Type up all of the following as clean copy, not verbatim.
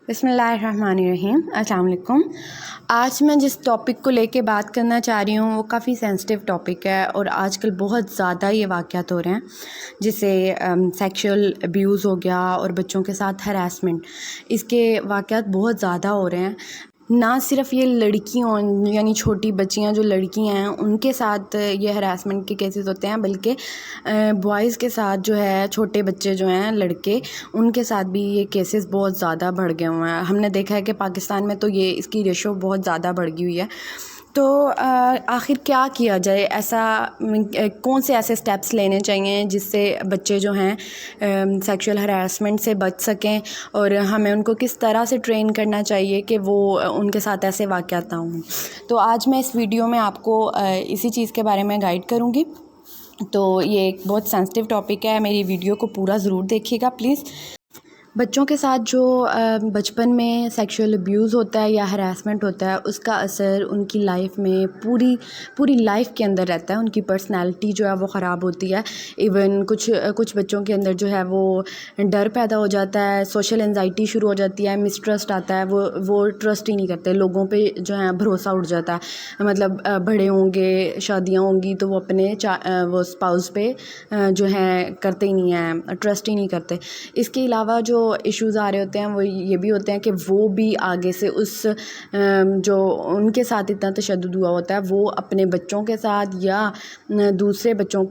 बिस्मिल्लाहिर्रहमानिर्रहीम। अस्सलाम वालेकुम। आज मैं जिस टॉपिक को लेके बात करना चाह रही हूँ वो काफ़ी सेंसिटिव टॉपिक है और आजकल बहुत ज़्यादा ये वाक़यात हो रहे हैं, जिसे सेक्सुअल अब्यूज़ हो गया और बच्चों के साथ हरासमेंट, इसके वाक़यात बहुत ज़्यादा हो रहे हैं। ना सिर्फ़ ये लड़कियों यानी छोटी बच्चियाँ जो लड़कियाँ हैं उनके साथ ये हरासमेंट के केसेस होते हैं, बल्कि बॉयज़ के साथ जो है, छोटे बच्चे जो हैं लड़के, उनके साथ भी ये केसेस बहुत ज़्यादा बढ़ गए हुए हैं। हमने देखा है कि पाकिस्तान में तो ये इसकी रेशो बहुत ज़्यादा बढ़ गई हुई है। तो आखिर क्या किया जाए, ऐसा कौन से ऐसे स्टेप्स लेने चाहिए जिससे बच्चे जो हैं सेक्सुअल हरासमेंट से बच सकें, और हमें उनको किस तरह से ट्रेन करना चाहिए कि वो उनके साथ ऐसे वाक़यात ना हों। तो आज मैं इस वीडियो में आपको इसी चीज़ के बारे में गाइड करूँगी। तो ये एक बहुत सेंसिटिव टॉपिक है, मेरी वीडियो को पूरा ज़रूर देखिएगा प्लीज़। बच्चों के साथ जो बचपन में सेक्सुअल अब्यूज़ होता है या हरासमेंट होता है, उसका असर उनकी लाइफ में पूरी लाइफ के अंदर रहता है। उनकी पर्सनैलिटी जो है वो ख़राब होती है। इवन कुछ बच्चों के अंदर जो है वो डर पैदा हो जाता है, सोशल एंजाइटी शुरू हो जाती है, मिसट्रस्ट आता है, वो ट्रस्ट ही नहीं करते लोगों पे, जो है भरोसा उठ जाता है। मतलब बड़े होंगे, शादियाँ होंगी तो वो अपने वो स्पाउस पे जो है करते ही नहीं हैं, ट्रस्ट ही नहीं करते। इसके अलावा जो इश्यूज़ आ रहे होते हैं वो ये भी होते हैं कि वो भी आगे से उस जो उनके साथ इतना तशद्दुद हुआ होता है, वो अपने बच्चों के साथ या दूसरे बच्चों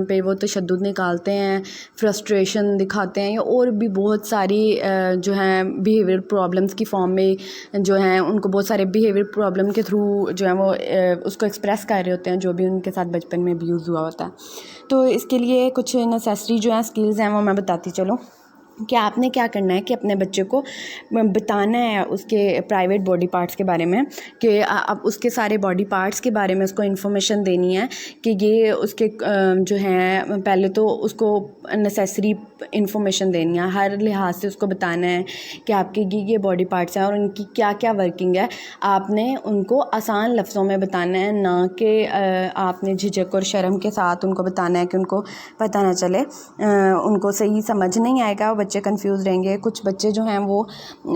पे वो तशद्दुद निकालते हैं, फ्रस्ट्रेशन दिखाते हैं, या और भी बहुत सारी जो हैं बिहेवियर प्रॉब्लम्स की फॉर्म में जो हैं, उनको बहुत सारे बिहेवियर प्रॉब्लम के थ्रू जो है वो उसको एक्सप्रेस कर रहे होते हैं, जो भी उनके साथ बचपन में अब्यूज़ हुआ होता है। तो इसके लिए कुछ नेसेसरी जो हैं स्किल्स हैं वो मैं बताती चलूँ कि आपने क्या करना है कि अपने बच्चे को बताना है उसके प्राइवेट बॉडी पार्ट्स के बारे में, कि अब उसके सारे बॉडी पार्ट्स के बारे में उसको इन्फॉर्मेशन देनी है कि ये उसके जो हैं, पहले तो उसको नेसेसरी इन्फॉर्मेशन देनी है, हर लिहाज से उसको बताना है कि आपके ये बॉडी पार्ट्स हैं और उनकी क्या क्या वर्किंग है। आपने उनको आसान लफ्ज़ों में बताना है, ना कि आपने झिझक और शर्म के साथ उनको बताना है कि उनको पता ना चले, उनको सही समझ नहीं आएगा, बच्चे कंफ्यूज रहेंगे। कुछ बच्चे जो हैं वो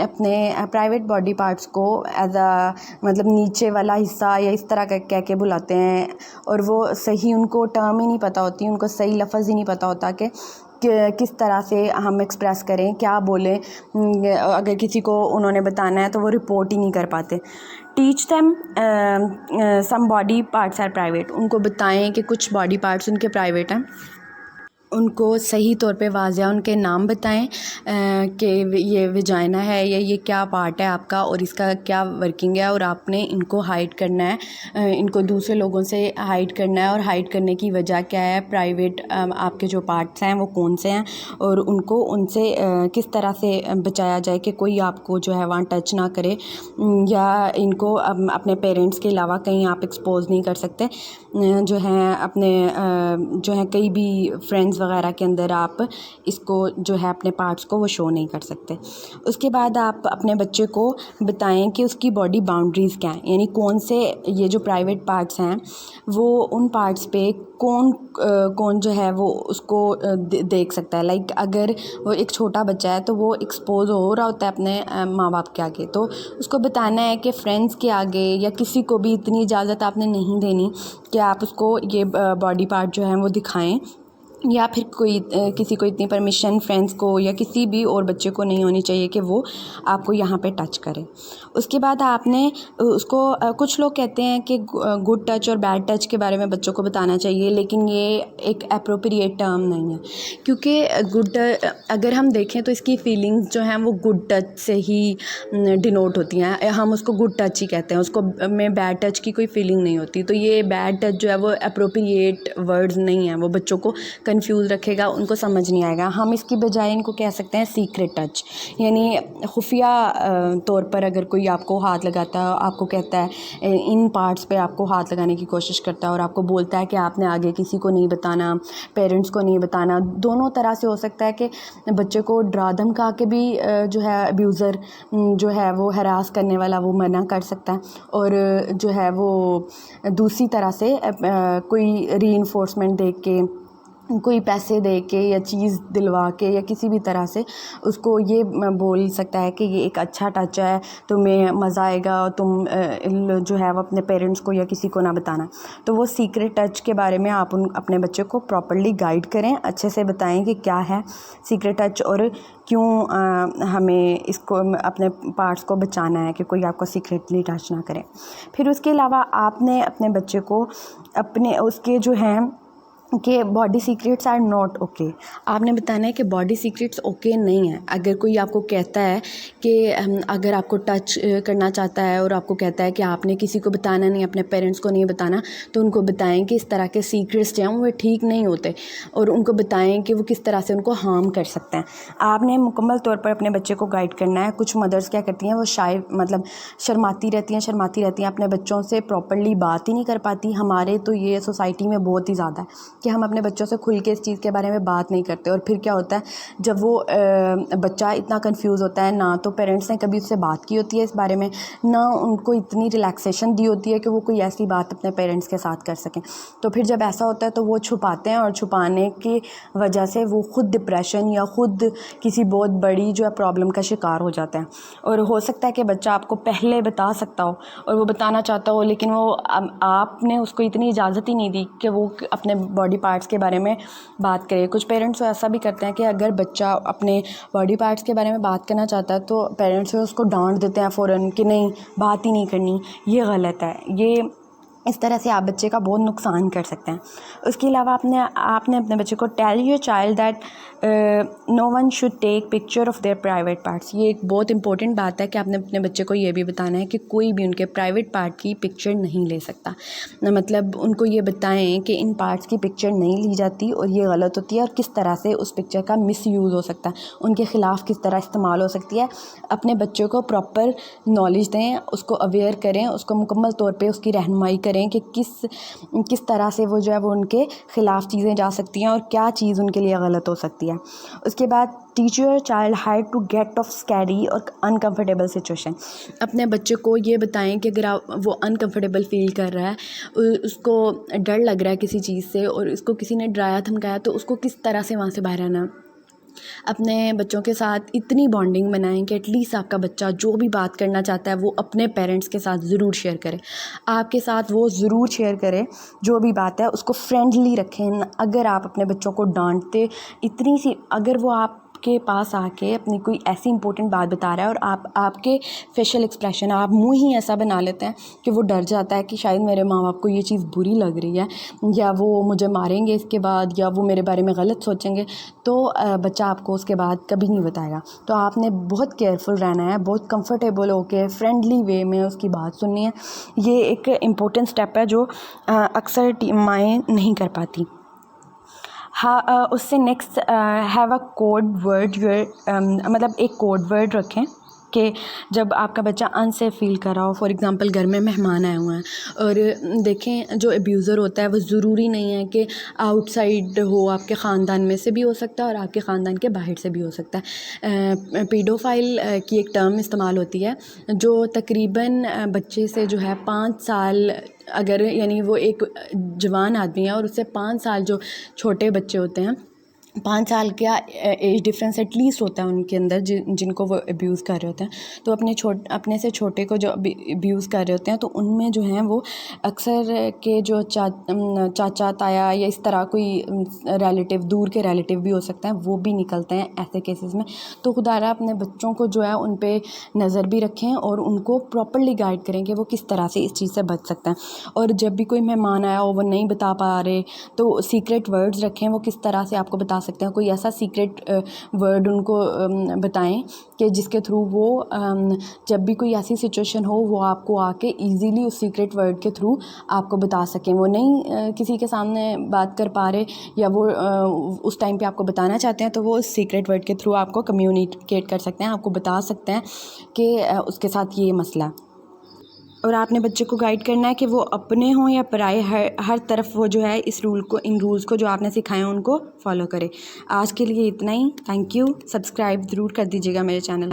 अपने प्राइवेट बॉडी पार्ट्स को एज अ मतलब नीचे वाला हिस्सा या इस तरह का कह के बुलाते हैं, और वो सही उनको टर्म ही नहीं पता होती, उनको सही लफ्ज़ ही नहीं पता होता कि किस तरह से हम एक्सप्रेस करें, क्या बोलें। अगर किसी को उन्होंने बताना है तो वो रिपोर्ट ही नहीं कर पाते। Teach them some body parts are private, उनको बताएं कि कुछ बॉडी पार्ट्स उनके प्राइवेट हैं। उनको सही तौर पे वाज़िया उनके नाम बताएं कि ये विजाइना है या ये क्या पार्ट है आपका और इसका क्या वर्किंग है, और आपने इनको हाइड करना है, इनको दूसरे लोगों से हाइड करना है, और हाइड करने की वजह क्या है, प्राइवेट आपके जो पार्ट्स हैं वो कौन से हैं, और उनको उनसे किस तरह से बचाया जाए कि कोई आपको जो है वहाँ टच ना करे, या इनको अपने पेरेंट्स के अलावा कहीं आप एक्सपोज नहीं कर सकते, जो हैं अपने जो है कई भी फ्रेंड्स वगैरह के अंदर आप इसको जो है अपने पार्ट्स को वो शो नहीं कर सकते। उसके बाद आप अपने बच्चे को बताएं कि उसकी बॉडी बाउंड्रीज़ क्या हैं, यानी कौन से ये जो प्राइवेट पार्ट्स हैं वो उन पार्ट्स पे कौन जो है वो उसको देख सकता है। लाइक अगर वो एक छोटा बच्चा है तो वो एक्सपोज हो रहा होता है अपने माँ बाप के आगे, तो उसको बताना है कि फ्रेंड्स के आगे या किसी को भी इतनी इजाज़त आपने नहीं देनी कि आप उसको ये बॉडी पार्ट जो हैं वो दिखाएं, या फिर किसी को इतनी परमिशन फ्रेंड्स को या किसी भी और बच्चे को नहीं होनी चाहिए कि वो आपको यहाँ पे टच करे। उसके बाद आपने उसको कुछ लोग कहते हैं कि गुड टच और बैड टच के बारे में बच्चों को बताना चाहिए, लेकिन ये एक एप्रोप्रिएट टर्म नहीं है, क्योंकि अगर हम देखें तो इसकी फीलिंग्स जो हैं वो गुड टच से ही डिनोट होती हैं, हम उसको गुड टच ही कहते हैं, उसको में बैड टच की कोई फीलिंग नहीं होती। तो ये बैड टच जो है वो एप्रोप्रिएट वर्ड्स नहीं हैं, वो बच्चों को कंफ्यूज रखेगा, उनको समझ नहीं आएगा। हम इसकी बजाय इनको कह सकते हैं सीक्रेट टच, यानी खुफिया तौर पर अगर कोई आपको हाथ लगाता है, आपको कहता है इन पार्ट्स पे आपको हाथ लगाने की कोशिश करता है और आपको बोलता है कि आपने आगे किसी को नहीं बताना, पेरेंट्स को नहीं बताना। दोनों तरह से हो सकता है कि बच्चे को डरा धमका के भी जो है अब्यूज़र जो है वो हरास करने वाला वो मना कर सकता है, और जो है वो दूसरी तरह से कोई रीइंफोर्समेंट देख के کوئی پیسے دے کے یا چیز دلوا کے یا کسی بھی طرح سے اس کو یہ بول سکتا ہے کہ یہ ایک اچھا ٹچ ہے، تمہیں مزہ آئے گا، تم جو ہے وہ اپنے پیرنٹس کو یا کسی کو نہ بتانا۔ تو وہ سیکرٹ ٹچ کے بارے میں آپ اپنے بچے کو پراپرلی گائیڈ کریں، اچھے سے بتائیں کہ کیا ہے سیکرٹ ٹچ اور کیوں ہمیں اس کو اپنے پارٹس کو بچانا ہے کہ کوئی آپ کو سیکریٹلی ٹچ نہ کرے۔ پھر اس کے علاوہ آپ نے اپنے بچے کو اس کے جو ہیں کہ body secrets are not okay, آپ نے بتانا ہے کہ باڈی سیکریٹس اوکے نہیں ہیں۔ اگر کوئی آپ کو کہتا ہے کہ اگر آپ کو ٹچ کرنا چاہتا ہے اور آپ کو کہتا ہے کہ آپ نے کسی کو بتانا نہیں، اپنے پیرنٹس کو نہیں بتانا، تو ان کو بتائیں کہ اس طرح کے سیکریٹس جو ہیں وہ ٹھیک نہیں ہوتے، اور ان کو بتائیں کہ وہ کس طرح سے ان کو ہارم کر سکتے ہیں۔ آپ نے مکمل طور پر اپنے بچے کو گائیڈ کرنا ہے۔ کچھ مدرس کیا کرتی ہیں، وہ شرماتی رہتی ہیں اپنے بچوں سے پراپرلی بات ہی نہیں کر پاتی۔ ہمارے تو یہ سوسائٹی میں بہت ہی زیادہ ہے کہ ہم اپنے بچوں سے کھل کے اس چیز کے بارے میں بات نہیں کرتے، اور پھر کیا ہوتا ہے جب وہ بچہ اتنا کنفیوز ہوتا ہے، نہ تو پیرنٹس نے کبھی اس سے بات کی ہوتی ہے اس بارے میں، نہ ان کو اتنی ریلیکسیشن دی ہوتی ہے کہ وہ کوئی ایسی بات اپنے پیرنٹس کے ساتھ کر سکیں۔ تو پھر جب ایسا ہوتا ہے تو وہ چھپاتے ہیں، اور چھپانے کی وجہ سے وہ خود ڈپریشن یا خود کسی بہت بڑی جو ہے پرابلم کا شکار ہو جاتا ہے۔ اور ہو سکتا ہے کہ بچہ آپ کو پہلے بتا سکتا ہو اور وہ بتانا چاہتا ہو، لیکن وہ آپ نے اس کو اتنی اجازت ہی نہیں دی کہ وہ اپنے باڈی پارٹس کے بارے میں بات کرے۔ کچھ پیرنٹس ایسا بھی کرتے ہیں کہ اگر بچہ اپنے باڈی پارٹس کے بارے میں بات کرنا چاہتا ہے تو پیرنٹس اس کو ڈانٹ دیتے ہیں فوراً کہ نہیں، بات ہی نہیں کرنی۔ یہ غلط ہے، یہ اس طرح سے آپ بچے کا بہت نقصان کر سکتے ہیں۔ اس کے علاوہ آپ نے اپنے بچے کو tell your child that no one should take picture of their private parts. یہ ایک بہت امپورٹنٹ بات ہے کہ آپ نے اپنے بچے کو یہ بھی بتانا ہے کہ کوئی بھی ان کے پرائیویٹ پارٹ کی پکچر نہیں لے سکتا۔ مطلب ان کو یہ بتائیں کہ ان پارٹس کی پکچر نہیں لی جاتی اور یہ غلط ہوتی ہے، اور کس طرح سے اس پکچر کا مس یوز ہو سکتا ہے، ان کے خلاف کس طرح استعمال ہو سکتی ہے۔ اپنے بچے کو پراپر نالج دیں، اس کو اویئر کریں، اس کو مکمل طور پہ اس کی رہنمائی کریں کہ کس طرح سے وہ جو ہے وہ ان کے خلاف چیزیں جا سکتی ہیں اور کیا چیز ان کے لیے غلط ہو سکتی ہے۔ اس کے بعد teach your child how to get off scary اور انکمفرٹیبل سچویشن۔ اپنے بچے کو یہ بتائیں کہ اگر وہ انکمفرٹیبل فیل کر رہا ہے، اس کو ڈر لگ رہا ہے کسی چیز سے، اور اس کو کسی نے ڈرایا دھمکایا، تو اس کو کس طرح سے وہاں سے باہر آنا۔ اپنے بچوں کے ساتھ اتنی بانڈنگ بنائیں کہ ایٹ لیسٹ آپ کا بچہ جو بھی بات کرنا چاہتا ہے وہ اپنے پیرنٹس کے ساتھ ضرور شیئر کرے، آپ کے ساتھ وہ ضرور شیئر کرے جو بھی بات ہے، اس کو فرینڈلی رکھیں۔ اگر آپ اپنے بچوں کو ڈانٹتے اگر وہ آپ کے پاس آ کے اپنی کوئی ایسی امپورٹنٹ بات بتا رہا ہے اور آپ کے فیشل ایکسپریشن، آپ منہ ہی ایسا بنا لیتے ہیں کہ وہ ڈر جاتا ہے کہ شاید میرے ماں باپ کو یہ چیز بری لگ رہی ہے، یا وہ مجھے ماریں گے اس کے بعد، یا وہ میرے بارے میں غلط سوچیں گے، تو بچہ آپ کو اس کے بعد کبھی نہیں بتائے گا۔ تو آپ نے بہت کیئرفل رہنا ہے، بہت کمفرٹیبل ہو کے فرینڈلی وے میں اس کی بات سننی ہے۔ یہ ایک امپورٹنٹ سٹیپ ہے جو اکثر مائیں نہیں کر پاتی۔ اس سے next have a code word, مطلب ایک کوڈ ورڈ رکھیں کہ جب آپ کا بچہ انسیف فیل کر رہا ہو، فار ایگزامپل گھر میں مہمان آئے ہوئے ہیں، اور دیکھیں جو ابیوزر ہوتا ہے وہ ضروری نہیں ہے کہ آؤٹ سائڈ ہو، آپ کے خاندان میں سے بھی ہو سکتا ہے اور آپ کے خاندان کے باہر سے بھی ہو سکتا ہے۔ پیڈوفائل کی ایک ٹرم استعمال ہوتی ہے جو تقریباً بچے سے جو ہے 5 سال، اگر یعنی وہ ایک جوان آدمی ہے اور اس سے 5 سال جو چھوٹے بچے ہوتے ہیں، 5 سال کا ایج ڈفرینس ایٹ لیسٹ ہوتا ہے ان کے اندر جن کو وہ ابیوز کر رہے ہوتے ہیں، تو اپنے سے چھوٹے کو جو ابیوز کر رہے ہوتے ہیں تو ان میں جو ہیں وہ اکثر کے جو چاچا تایا یا اس طرح کوئی ریلیٹیو، دور کے ریلیٹیو بھی ہو سکتے ہیں، وہ بھی نکلتے ہیں ایسے کیسز میں۔ تو خدا را اپنے بچوں کو جو ہے ان پہ نظر بھی رکھیں اور ان کو پراپرلی گائیڈ کریں کہ وہ کس طرح سے اس چیز سے بچ سکتے ہیں۔ اور جب بھی کوئی مہمان آیا ہو وہ نہیں بتا پا رہے تو سیکرٹ ورڈز رکھیں، وہ کس طرح سے آپ کو بتا سکتے ہیں۔ کوئی ایسا سیکرٹ ورڈ ان کو بتائیں کہ جس کے تھرو وہ جب بھی کوئی ایسی سچویشن ہو وہ آپ کو آ کے ایزیلی اس سیکرٹ ورڈ کے تھرو آپ کو بتا سکیں۔ وہ نہیں کسی کے سامنے بات کر پا رہے یا وہ اس ٹائم پہ آپ کو بتانا چاہتے ہیں تو وہ اس سیکرٹ ورڈ کے تھرو آپ کو کمیونیکیٹ کر سکتے ہیں، آپ کو بتا سکتے ہیں کہ اس کے ساتھ یہ مسئلہ۔ اور آپ نے بچے کو گائیڈ کرنا ہے کہ وہ اپنے ہوں یا پرائے، ہر طرف وہ جو ہے ان رولز کو جو آپ نے سکھائے ہیں ان کو فالو کرے۔ آج کے لیے اتنا ہی، تھینک یو۔ سبسکرائب ضرور کر دیجیے گا میرے چینل۔